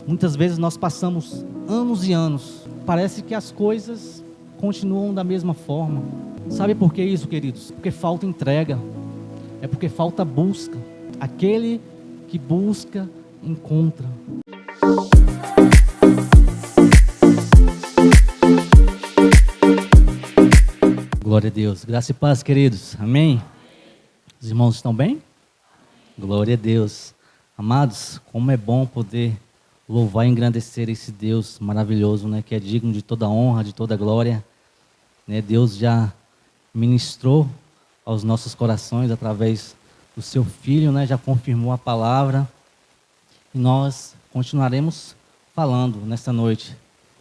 Muitas vezes nós passamos anos e anos, parece que as coisas continuam da mesma forma. Sabe por que isso, queridos? Porque falta entrega, é porque falta busca. Aquele que busca, encontra. Glória a Deus. Graça e paz, queridos. Amém? Os irmãos estão bem? Glória a Deus. Amados, como é bom poder louvar e engrandecer esse Deus maravilhoso, né? Que é digno de toda honra, de toda glória. Né? Deus já ministrou aos nossos corações através do seu Filho, né? Já confirmou a palavra. E nós continuaremos falando nesta noite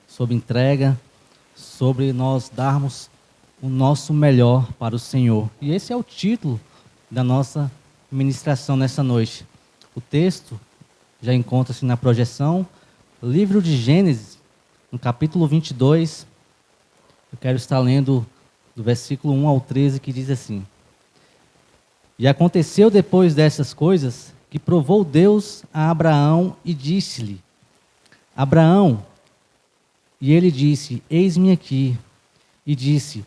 sobre entrega, sobre nós darmos o nosso melhor para o Senhor. E esse é o título da nossa ministração nessa noite. O texto já encontra-se na projeção, livro de Gênesis, no capítulo 22. Eu quero estar lendo do versículo 1 ao 13, que diz assim: E aconteceu depois dessas coisas, que provou Deus a Abraão e disse-lhe: Abraão, e ele disse: Eis-me aqui. E disse: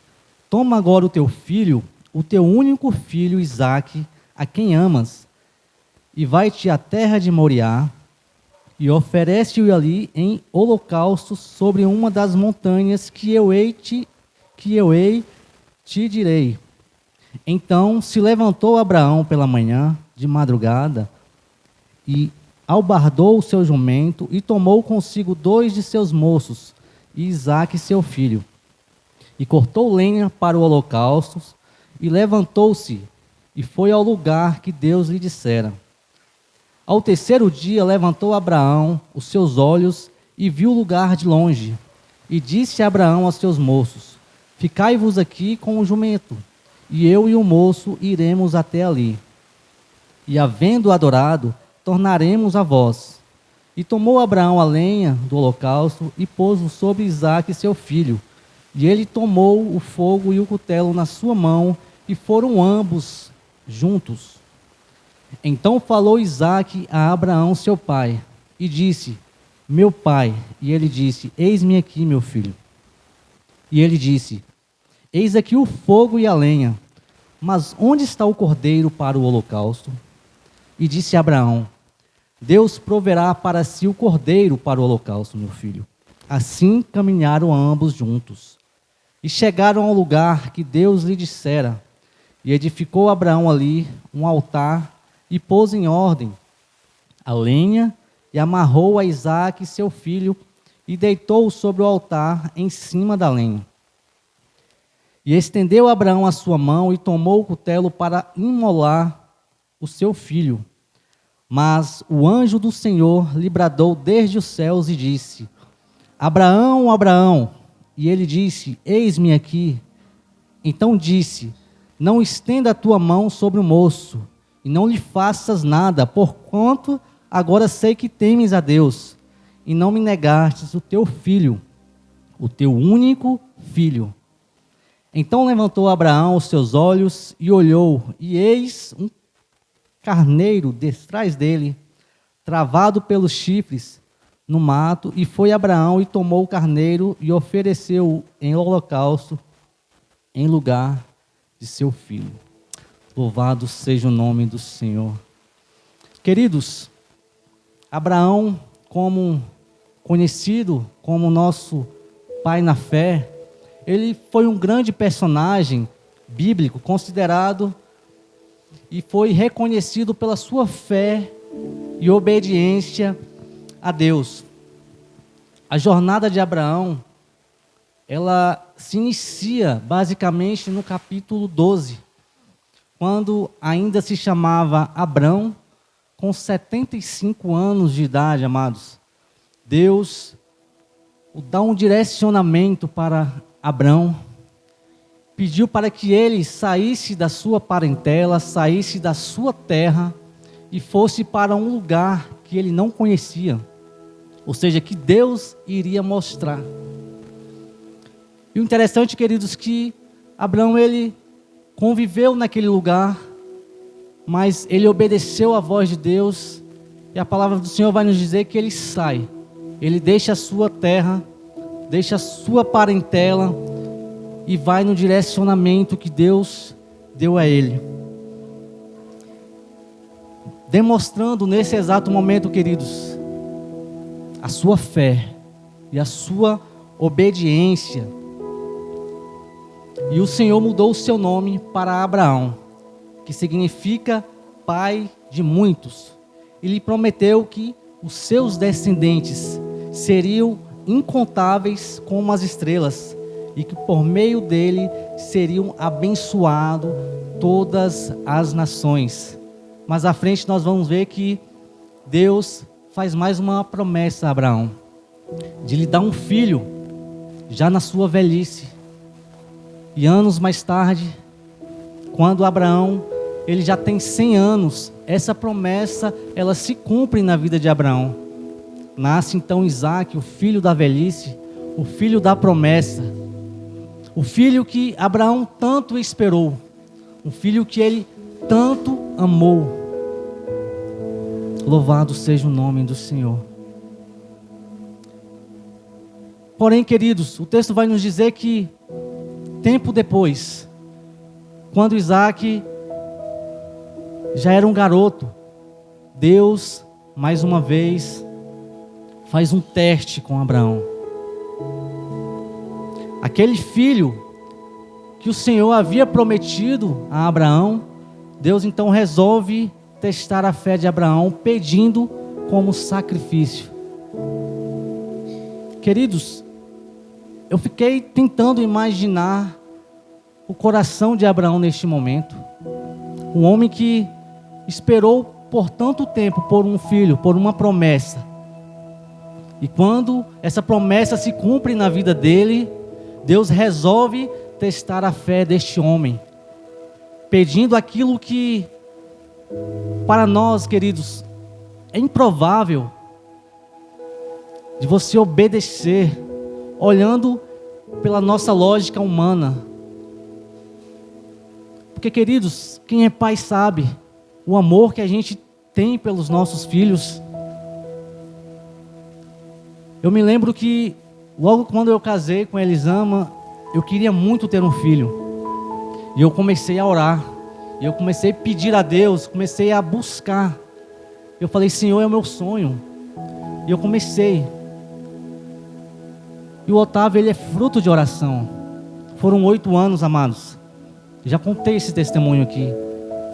Toma agora o teu filho, o teu único filho Isaque, a quem amas, e vai-te à terra de Moriá, e oferece-o ali em holocausto sobre uma das montanhas que eu hei te direi. Então se levantou Abraão pela manhã, de madrugada, e albardou o seu jumento, e tomou consigo 2 de seus moços, e Isaque seu filho, e cortou lenha para o holocausto, e levantou-se, e foi ao lugar que Deus lhe dissera. Ao terceiro dia levantou Abraão os seus olhos, e viu o lugar de longe. E disse Abraão aos seus moços: Ficai-vos aqui com o jumento, e eu e o moço iremos até ali. E havendo adorado, tornaremos a vós. E tomou Abraão a lenha do holocausto, e pôs-o sobre Isaque seu filho. E ele tomou o fogo e o cutelo na sua mão, e foram ambos juntos. Então falou Isaque a Abraão seu pai, e disse: Meu pai. E ele disse: Eis-me aqui, meu filho. E ele disse: Eis aqui o fogo e a lenha, mas onde está o cordeiro para o holocausto? E disse Abraão: Deus proverá para si o cordeiro para o holocausto, meu filho. Assim caminharam ambos juntos. E chegaram ao lugar que Deus lhe dissera. E edificou Abraão ali um altar, e pôs em ordem a lenha, e amarrou a Isaque seu filho, e deitou-o sobre o altar em cima da lenha. E estendeu Abraão a sua mão, e tomou o cutelo para imolar o seu filho. Mas o anjo do Senhor lhe bradou desde os céus e disse: Abraão, Abraão. E ele disse: Eis-me aqui. Então disse: Não estenda a tua mão sobre o moço, e não lhe faças nada, porquanto agora sei que temes a Deus, e não me negastes o teu filho, o teu único filho. Então levantou Abraão os seus olhos e olhou, e eis um carneiro detrás dele, travado pelos chifres no mato, e foi Abraão e tomou o carneiro e ofereceu-o em holocausto em lugar de seu filho. Louvado seja o nome do Senhor. Queridos, Abraão, como conhecido como nosso pai na fé, ele foi um grande personagem bíblico, considerado e foi reconhecido pela sua fé e obediência a Deus. A jornada de Abraão, ela se inicia basicamente no capítulo 12, quando ainda se chamava Abrão, com 75 anos de idade, amados. Deus dá um direcionamento para Abrão, pediu para que ele saísse da sua parentela, saísse da sua terra e fosse para um lugar que ele não conhecia, ou seja, que Deus iria mostrar. E o interessante, queridos, que Abraão, ele conviveu naquele lugar, mas ele obedeceu à voz de Deus, e a palavra do Senhor vai nos dizer que ele sai. ele deixa a sua terra, deixa a sua parentela e vai no direcionamento que Deus deu a ele. Demonstrando nesse exato momento, queridos, a sua fé e a sua obediência. E o Senhor mudou o seu nome para Abraão, que significa pai de muitos. E lhe prometeu que os seus descendentes seriam incontáveis como as estrelas, e que por meio dele seriam abençoadas todas as nações. Mas à frente nós vamos ver que Deus faz mais uma promessa a Abraão, de lhe dar um filho, já na sua velhice. E anos mais tarde, quando Abraão ele já tem 100 anos, essa promessa ela se cumpre na vida de Abraão. Nasce então Isaque, o filho da velhice, o filho da promessa, o filho que Abraão tanto esperou, um filho que ele tanto amou. Louvado seja o nome do Senhor. Porém, queridos, o texto vai nos dizer que tempo depois, quando Isaque já era um garoto, Deus, mais uma vez, faz um teste com Abraão. Aquele filho que o Senhor havia prometido a Abraão, Deus então resolve testar a fé de Abraão, pedindo como sacrifício. Queridos, eu fiquei tentando imaginar o coração de Abraão neste momento. Um homem que esperou por tanto tempo por um filho, por uma promessa. E quando essa promessa se cumpre na vida dele, Deus resolve testar a fé deste homem, pedindo aquilo que, para nós, queridos, é improvável de você obedecer, olhando pela nossa lógica humana. Porque, queridos, quem é pai sabe o amor que a gente tem pelos nossos filhos. Eu me lembro que logo quando eu casei com a Elisama, eu queria muito ter um filho. E eu comecei a orar. E eu comecei a pedir a Deus, comecei a buscar. Eu falei, Senhor, é o meu sonho. E eu comecei. E o Otávio, ele é fruto de oração. Foram 8 anos, amados. Já contei esse testemunho aqui.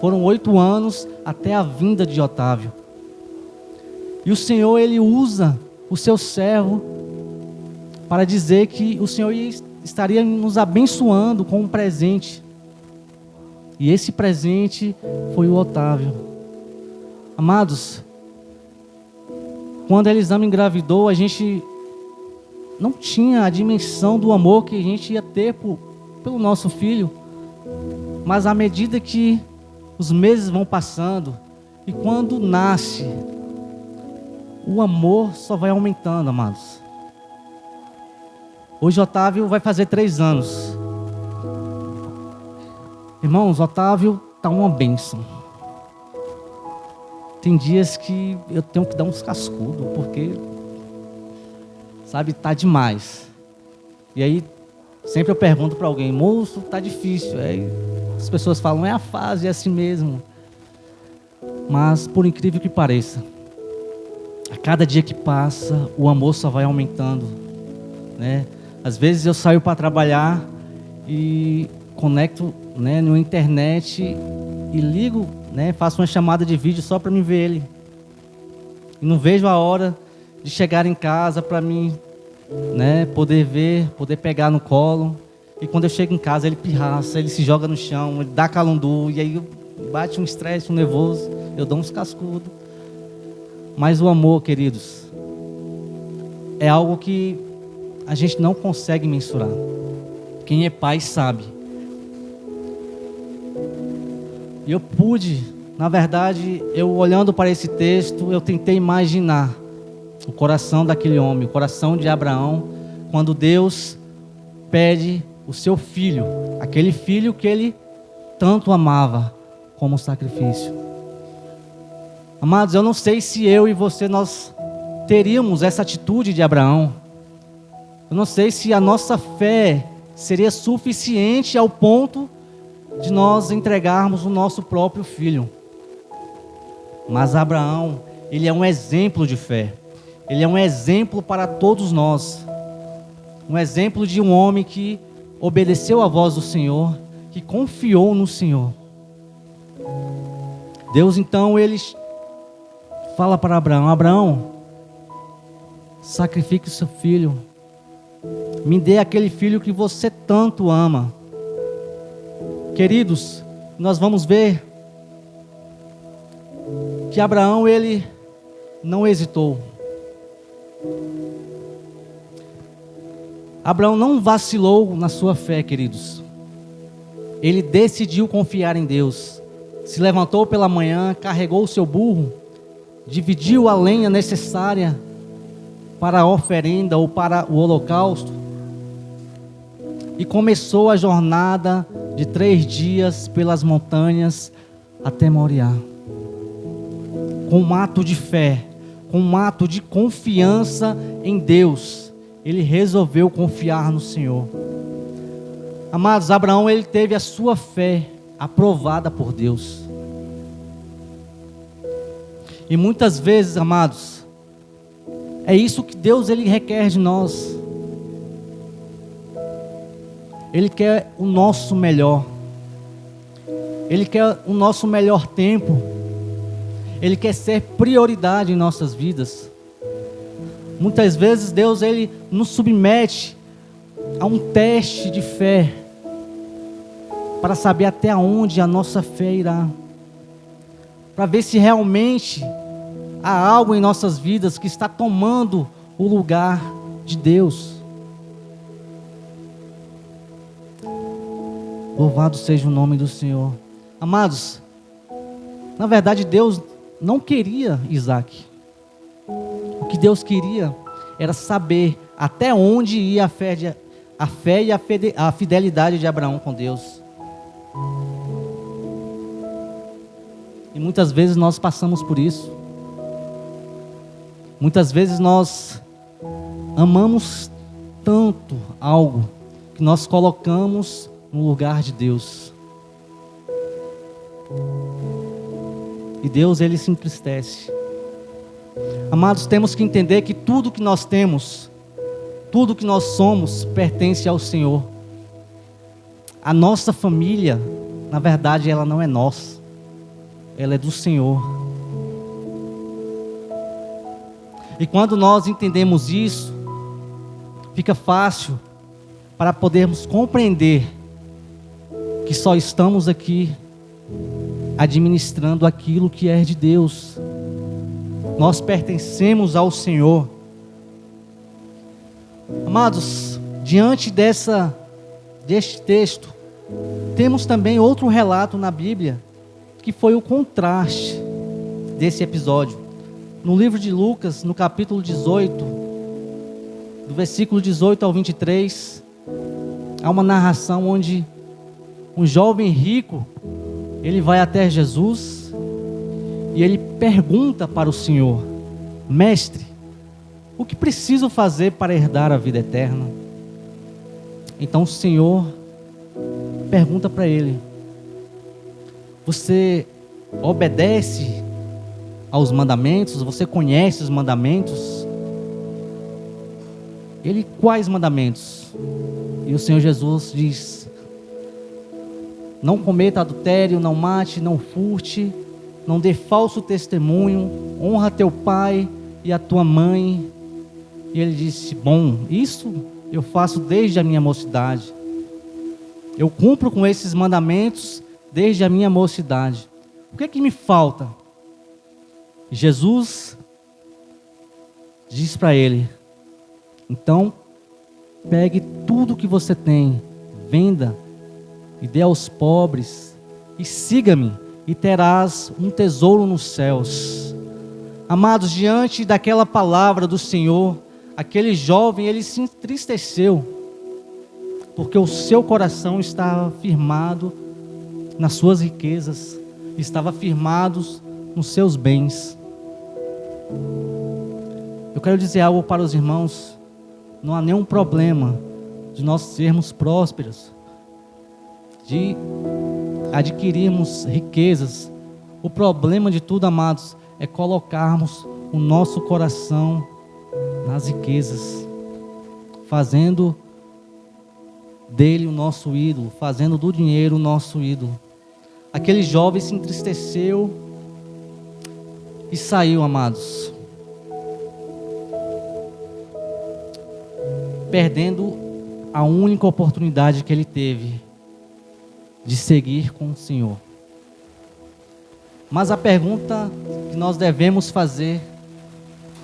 Foram 8 anos até a vinda de Otávio. E o Senhor, ele usa o seu servo para dizer que o Senhor estaria nos abençoando com um presente. E esse presente foi o Otávio. Amados, quando a Elisama engravidou, a gente não tinha a dimensão do amor que a gente ia ter pelo nosso filho. Mas à medida que os meses vão passando, e quando nasce, o amor só vai aumentando, amados. Hoje Otávio vai fazer 3 anos. Irmãos, Otávio está uma bênção. Tem dias que eu tenho que dar uns cascudos, porque, sabe, tá demais. E aí, sempre eu pergunto para alguém, moço, tá difícil. Aí as pessoas falam, é a fase, é assim mesmo. Mas, por incrível que pareça, a cada dia que passa, o amor só vai aumentando, né? Às vezes eu saio para trabalhar e conecto, né, na internet e ligo, né, faço uma chamada de vídeo só para me ver ele. E não vejo a hora de chegar em casa para mim, né, poder ver, poder pegar no colo. E quando eu chego em casa, ele pirraça, ele se joga no chão, ele dá calundu, e aí bate um estresse, um nervoso, eu dou uns cascudos. Mas o amor, queridos, é algo que a gente não consegue mensurar. Quem é pai sabe. E eu pude, na verdade, eu olhando para esse texto, eu tentei imaginar o coração daquele homem, o coração de Abraão, quando Deus pede o seu filho, aquele filho que ele tanto amava, como sacrifício. Amados, eu não sei se eu e você, nós teríamos essa atitude de Abraão. Eu não sei se a nossa fé seria suficiente ao ponto de nós entregarmos o nosso próprio filho. Mas Abraão, ele é um exemplo de fé. Ele é um exemplo para todos nós. Um exemplo de um homem que obedeceu à voz do Senhor, que confiou no Senhor. Deus então, ele fala para Abraão: Abraão, sacrifique o seu filho. Me dê aquele filho que você tanto ama. Queridos, nós vamos ver que Abraão, ele não hesitou. Abraão não vacilou na sua fé, queridos. Ele decidiu confiar em Deus. Se levantou pela manhã, carregou o seu burro, dividiu a lenha necessária para a oferenda ou para o holocausto, e começou a jornada de 3 dias pelas montanhas até Moriá. Com um ato de fé, com um ato de confiança em Deus, ele resolveu confiar no Senhor. Amados, Abraão, ele teve a sua fé aprovada por Deus. E muitas vezes, amados, é isso que Deus, ele requer de nós. Ele quer o nosso melhor. Ele quer o nosso melhor tempo. Ele quer ser prioridade em nossas vidas. Muitas vezes Deus, ele nos submete a um teste de fé para saber até onde a nossa fé irá, para ver se realmente há algo em nossas vidas que está tomando o lugar de Deus. Louvado seja o nome do Senhor. Amados, na verdade Deus não queria Isaac. O que Deus queria era saber até onde ia a fé e a fidelidade de Abraão com Deus. E muitas vezes nós passamos por isso. Muitas vezes nós amamos tanto algo que nós colocamos no lugar de Deus. E Deus, ele se entristece. Amados, temos que entender que tudo que nós temos, tudo que nós somos, pertence ao Senhor. A nossa família, na verdade, ela não é nossa. Ela é do Senhor. E quando nós entendemos isso, fica fácil para podermos compreender que só estamos aqui administrando aquilo que é de Deus. Nós pertencemos ao Senhor. Amados, diante deste texto, temos também outro relato na Bíblia, que foi o contraste desse episódio. No livro de Lucas, no capítulo 18, do versículo 18 ao 23, há uma narração onde um jovem rico, ele vai até Jesus e ele pergunta para o Senhor: Mestre, o que preciso fazer para herdar a vida eterna? Então o Senhor pergunta para ele: você obedece aos mandamentos? Você conhece os mandamentos? Ele: quais mandamentos? E o Senhor Jesus diz: não cometa adultério, não mate, não furte, não dê falso testemunho, honra teu pai e a tua mãe. E ele disse: bom, isso eu faço desde a minha mocidade. Eu cumpro com esses mandamentos desde a minha mocidade. O que é que me falta? Jesus diz para ele: então pegue tudo que você tem, venda e dê aos pobres, e siga-me, e terás um tesouro nos céus. Amados, diante daquela palavra do Senhor, aquele jovem, ele se entristeceu, porque o seu coração estava firmado nas suas riquezas, estava firmado nos seus bens. Eu quero dizer algo para os irmãos: não há nenhum problema de nós sermos prósperos, de adquirirmos riquezas. O problema de tudo, amados, é colocarmos o nosso coração nas riquezas, fazendo dele o nosso ídolo, fazendo do dinheiro o nosso ídolo. Aquele jovem se entristeceu e saiu, amados, perdendo a única oportunidade que ele teve de seguir com o Senhor. Mas a pergunta que nós devemos fazer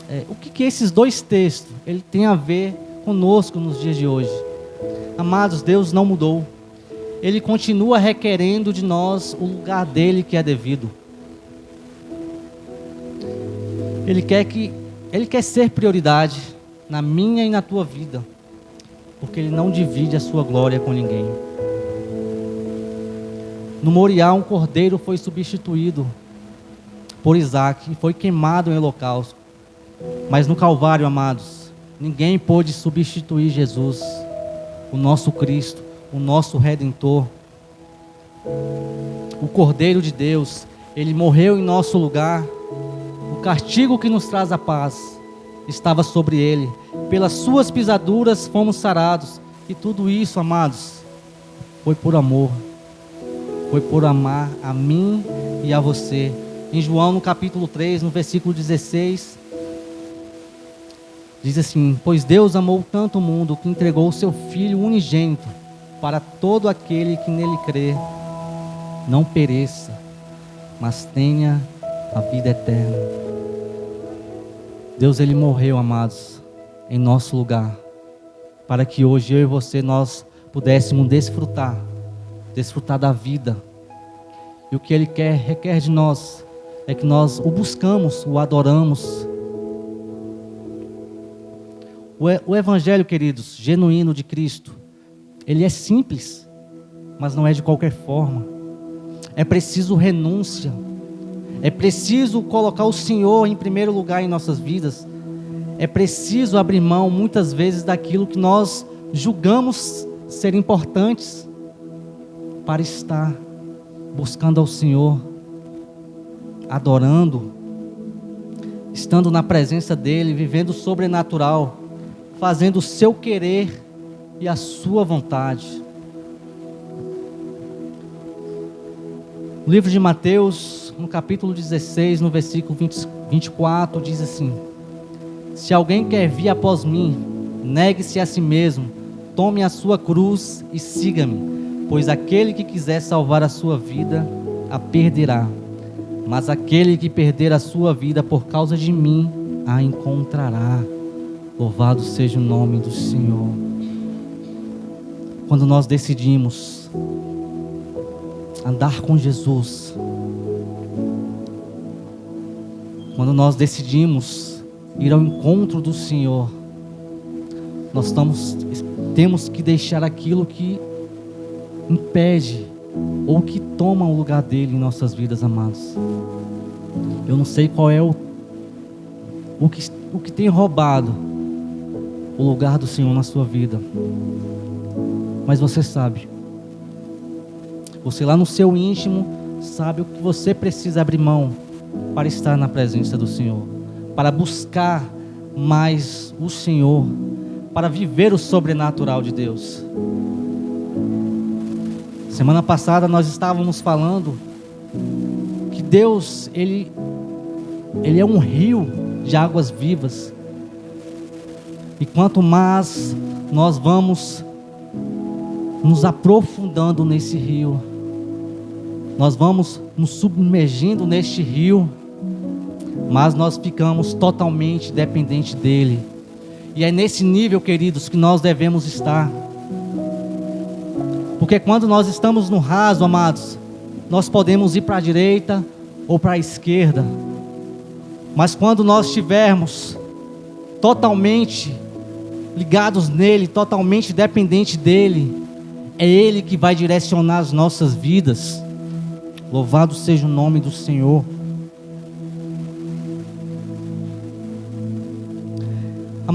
é: o que esses dois textos ele tem a ver conosco nos dias de hoje? Amados, Deus não mudou. Ele continua requerendo de nós o lugar dele que é devido. Ele quer ser prioridade na minha e na tua vida, porque ele não divide a sua glória com ninguém. No Moriá, um cordeiro foi substituído por Isaac e foi queimado em holocausto. Mas no Calvário, amados, ninguém pôde substituir Jesus, o nosso Cristo, o nosso Redentor. O Cordeiro de Deus, ele morreu em nosso lugar. O castigo que nos traz a paz estava sobre ele. Pelas suas pisaduras fomos sarados. E tudo isso, amados, foi por amor. Foi por amar a mim e a você. Em João, no capítulo 3, no versículo 16, diz assim: pois Deus amou tanto o mundo que entregou o seu Filho unigênito, para todo aquele que nele crê não pereça, mas tenha a vida eterna. Deus, ele morreu, amados, em nosso lugar, para que hoje eu e você nós pudéssemos desfrutar da vida. E o que ele requer de nós é que nós o buscamos, o adoramos. O evangelho, queridos, genuíno de Cristo, ele é simples, mas não é de qualquer forma. É preciso renúncia. É preciso colocar o Senhor em primeiro lugar em nossas vidas. É preciso abrir mão, muitas vezes, daquilo que nós julgamos ser importantes, para estar buscando ao Senhor, adorando, estando na presença dEle, vivendo o sobrenatural, fazendo o seu querer e a sua vontade. O livro de Mateus, no capítulo 16, no versículo 24, diz assim: se alguém quer vir após mim, negue-se a si mesmo, tome a sua cruz e siga-me. Pois aquele que quiser salvar a sua vida, a perderá. Mas aquele que perder a sua vida por causa de mim, a encontrará. Louvado seja o nome do Senhor. Quando nós decidimos andar com Jesus, quando nós decidimos ir ao encontro do Senhor, nós temos que deixar aquilo que impede ou que toma o lugar dele em nossas vidas, amados. Eu não sei qual é o que tem roubado o lugar do Senhor na sua vida, mas você sabe. Você lá no seu íntimo sabe o que você precisa abrir mão para estar na presença do Senhor, para buscar mais o Senhor, para viver o sobrenatural de Deus. Semana passada nós estávamos falando que Deus, Ele é um rio de águas vivas. E quanto mais nós vamos nos aprofundando nesse rio, nós vamos nos submergindo neste rio, mas nós ficamos totalmente dependentes dEle. E é nesse nível, queridos, que nós devemos estar. Porque quando nós estamos no raso, amados, nós podemos ir para a direita ou para a esquerda. Mas quando nós estivermos totalmente ligados nele, totalmente dependentes dele, é ele que vai direcionar as nossas vidas. Louvado seja o nome do Senhor.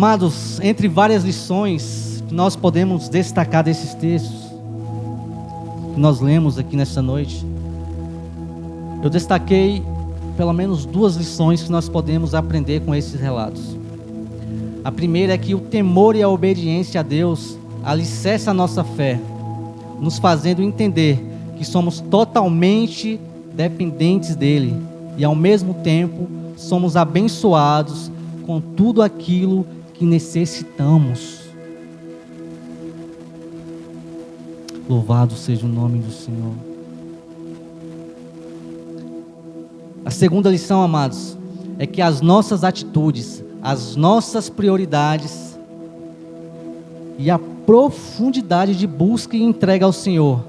Amados, entre várias lições que nós podemos destacar desses textos que nós lemos aqui nesta noite, eu destaquei pelo menos 2 lições que nós podemos aprender com esses relatos. A primeira é que o temor e a obediência a Deus alicerça a nossa fé, nos fazendo entender que somos totalmente dependentes dele e ao mesmo tempo somos abençoados com tudo aquilo que necessitamos. Louvado seja o nome do Senhor. A segunda lição, amados, é que as nossas atitudes, as nossas prioridades e a profundidade de busca e entrega ao Senhor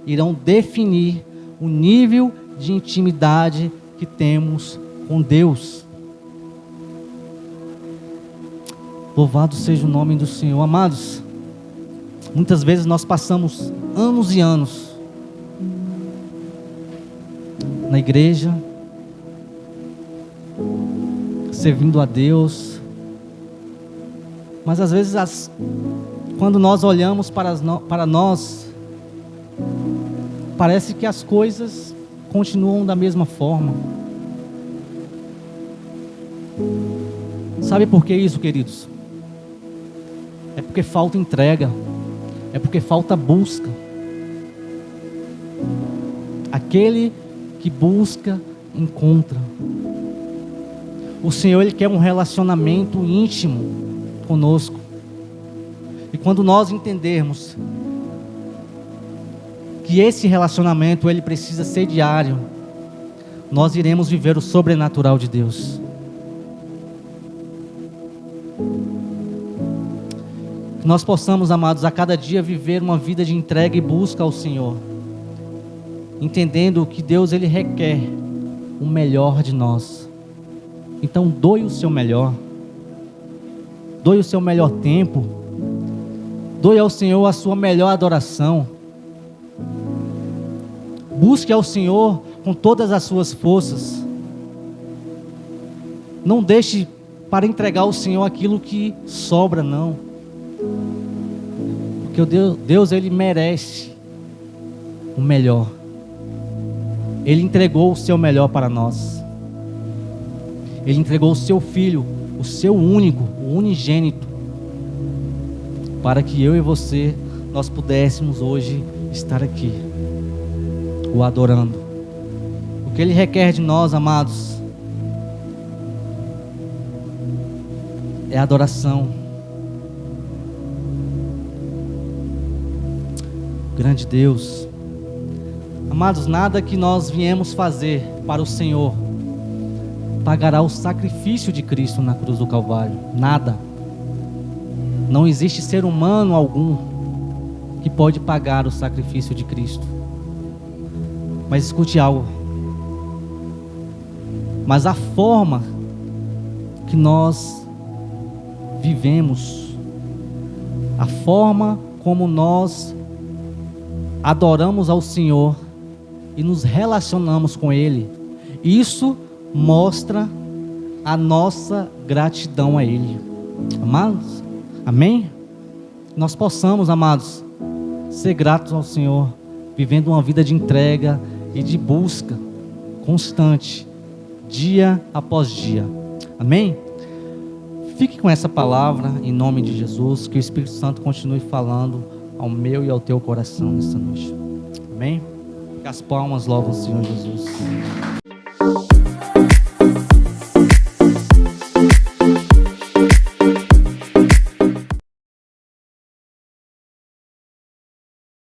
irão definir o nível de intimidade que temos com Deus. Louvado seja o nome do Senhor. Amados, muitas vezes nós passamos anos e anos na igreja, servindo a Deus, mas às vezes quando nós olhamos para nós, parece que as coisas continuam da mesma forma. Sabe por que isso, queridos? É porque falta entrega, é porque falta busca. Aquele que busca, encontra. O Senhor, Ele quer um relacionamento íntimo conosco. E quando nós entendermos que esse relacionamento, ele precisa ser diário, nós iremos viver o sobrenatural de Deus. Que nós possamos, amados, a cada dia viver uma vida de entrega e busca ao Senhor, entendendo que Deus, Ele requer o melhor de nós. Então doe o seu melhor, doe o seu melhor tempo, doe ao Senhor a sua melhor adoração. Busque ao Senhor com todas as suas forças. Não deixe para entregar ao Senhor aquilo que sobra, não. Porque Deus, Ele merece o melhor. Ele entregou o seu melhor para nós. Ele entregou o seu Filho, o seu único, o unigênito, para que eu e você, nós pudéssemos hoje estar aqui, o adorando. O que Ele requer de nós, amados, é adoração. Grande Deus. Amados, nada que nós viemos fazer para o Senhor pagará o sacrifício de Cristo na cruz do Calvário. Nada. Não existe ser humano algum que pode pagar o sacrifício de Cristo. Mas escute algo. Mas a forma que nós vivemos, a forma como nós adoramos ao Senhor e nos relacionamos com Ele, isso mostra a nossa gratidão a Ele. Amados, amém? Nós possamos, amados, ser gratos ao Senhor, vivendo uma vida de entrega e de busca constante, dia após dia. Amém? Fique com essa palavra em nome de Jesus, que o Espírito Santo continue falando ao meu e ao teu coração nessa noite. Amém? Que as palmas louvam o Senhor Jesus.